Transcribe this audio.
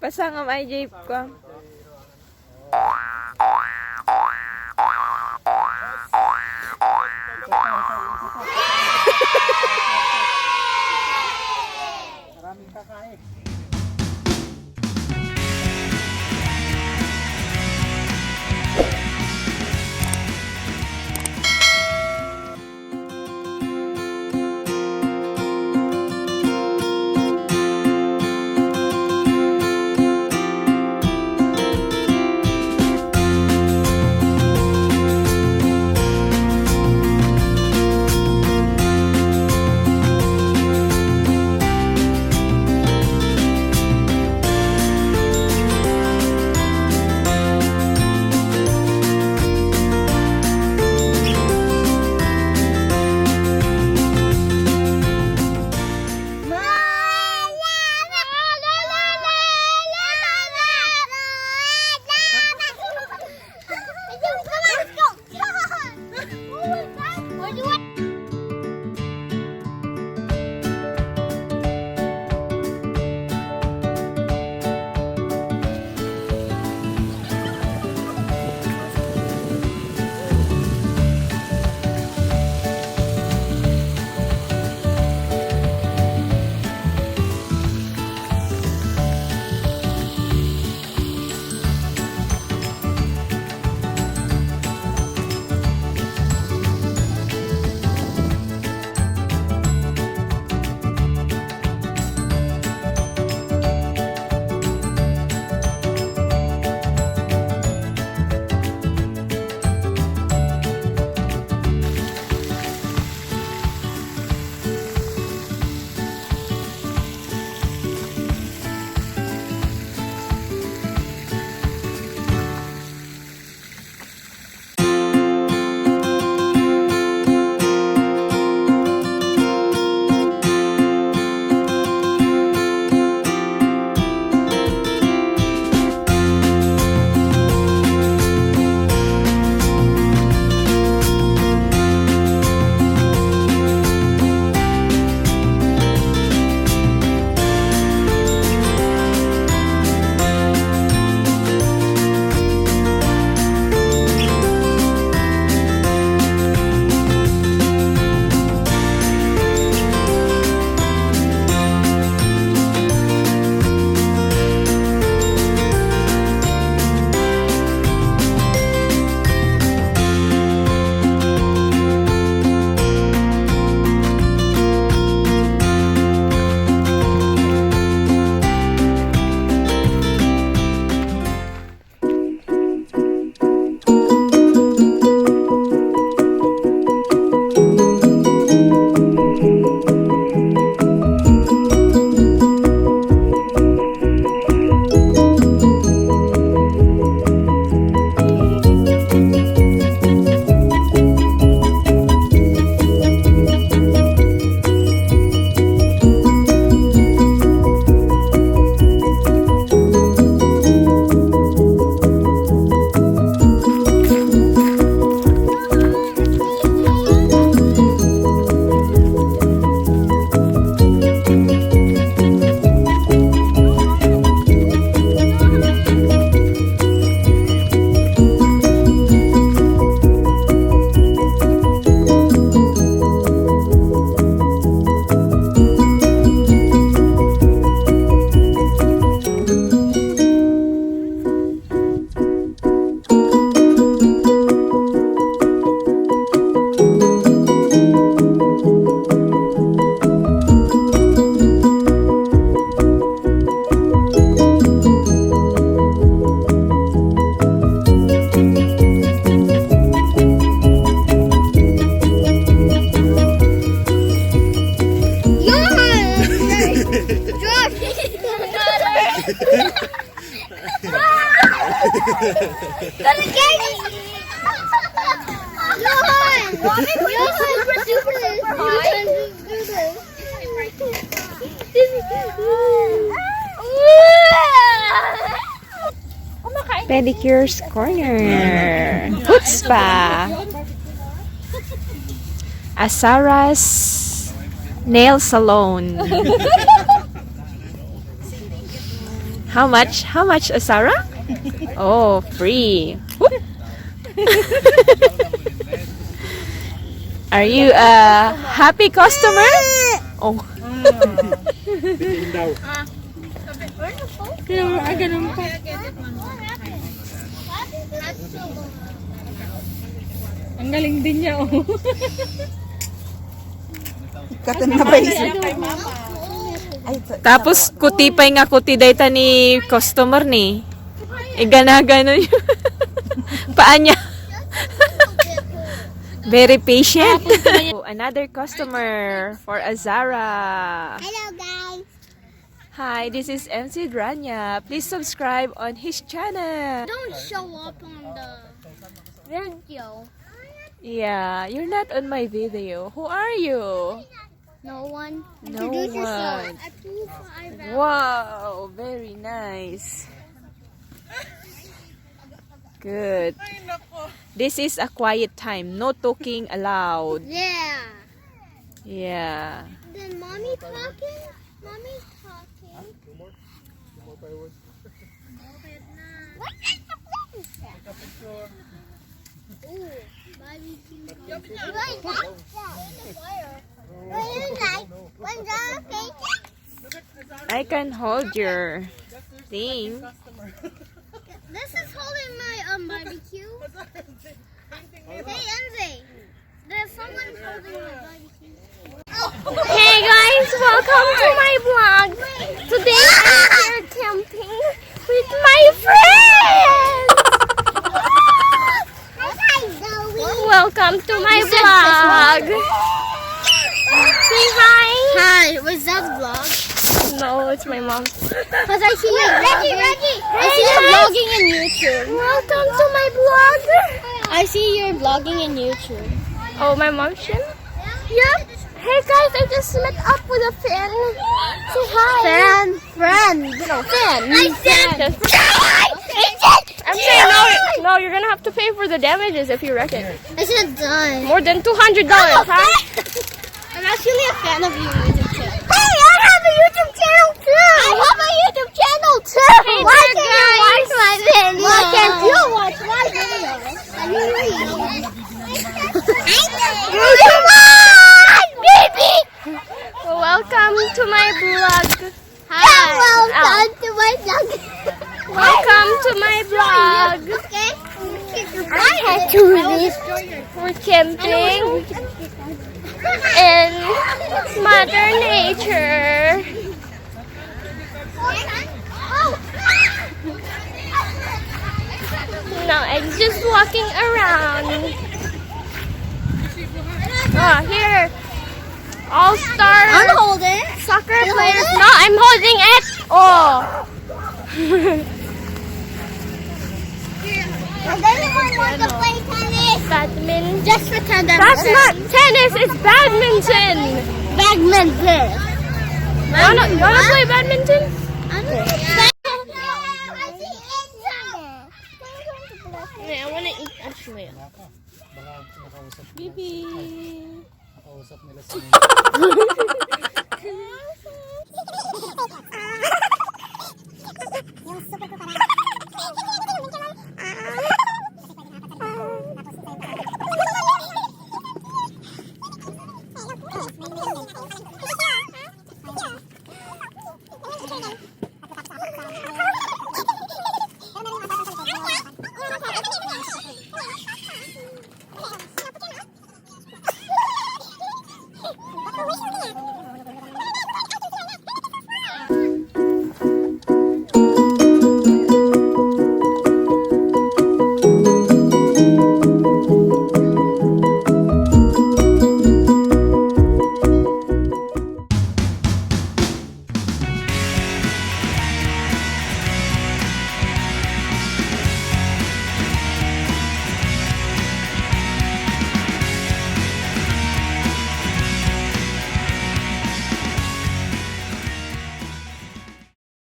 Pasangam ay jeep ko. Maraming kakain. Pedicure's Corner. Foot Spa. Asara's Nail Salon. How much? How much, Sarah? Oh, free. Whoop. Are you a happy customer? Oh. Ang galing din niya, oh. Katan na ba isip? Tapos kutipay nga kuti dayta ni customer ni. Igana-gano yun. Paa niya. Very patient. Another customer for Azara. Hello guys. Hi, this is MC Dranya. Please subscribe on his channel. Don't show up on the video. Yeah, you're not on my video. Who are you? No one. No Introduce yourself. one. Wow, very nice. Good. This is a quiet time. No talking allowed. Yeah. Yeah. Then mommy talking. Mommy's talking. Ooh, barbecue. I can hold your thing. This is holding my barbecue. Hey, Enzy. There's someone holding my barbecue. Hey guys, welcome to my vlog. Today I'm here camping with my friends. Welcome to my vlog. Say hi. Hi. Was that vlog? No, it's my mom. Because I see you vlogging. I see you vlogging in YouTube. Welcome to my vlog. I see you're vlogging in YouTube. Oh, my mom's chin? Yep. Hey guys, I just met up with a fan. Say hi. Friend. No, fan. I said. I'm saying no, you're gonna have to pay for the damages if you wreck it. I said done. More than $200, huh? I'm actually a fan of your YouTube channel. Hey, I have a YouTube channel too. I have a YouTube channel too. Hey, Why there, can't you watch my video? Why can't you watch my video? Baby. Welcome to my vlog. Welcome to my vlog. Welcome to my vlog. Okay. I have to release. We're camping in Mother Nature. No, I'm just walking around. Oh, here. All-star I'm holding. soccer You players. hold it? No, I'm holding it. Oh. Does anyone want to play tennis? Badminton. Just pretend I'm That's not tennis, it's badminton. badminton. You wanna play badminton? Yeah, I wanna eat actually. Baby. Nakausap nila sa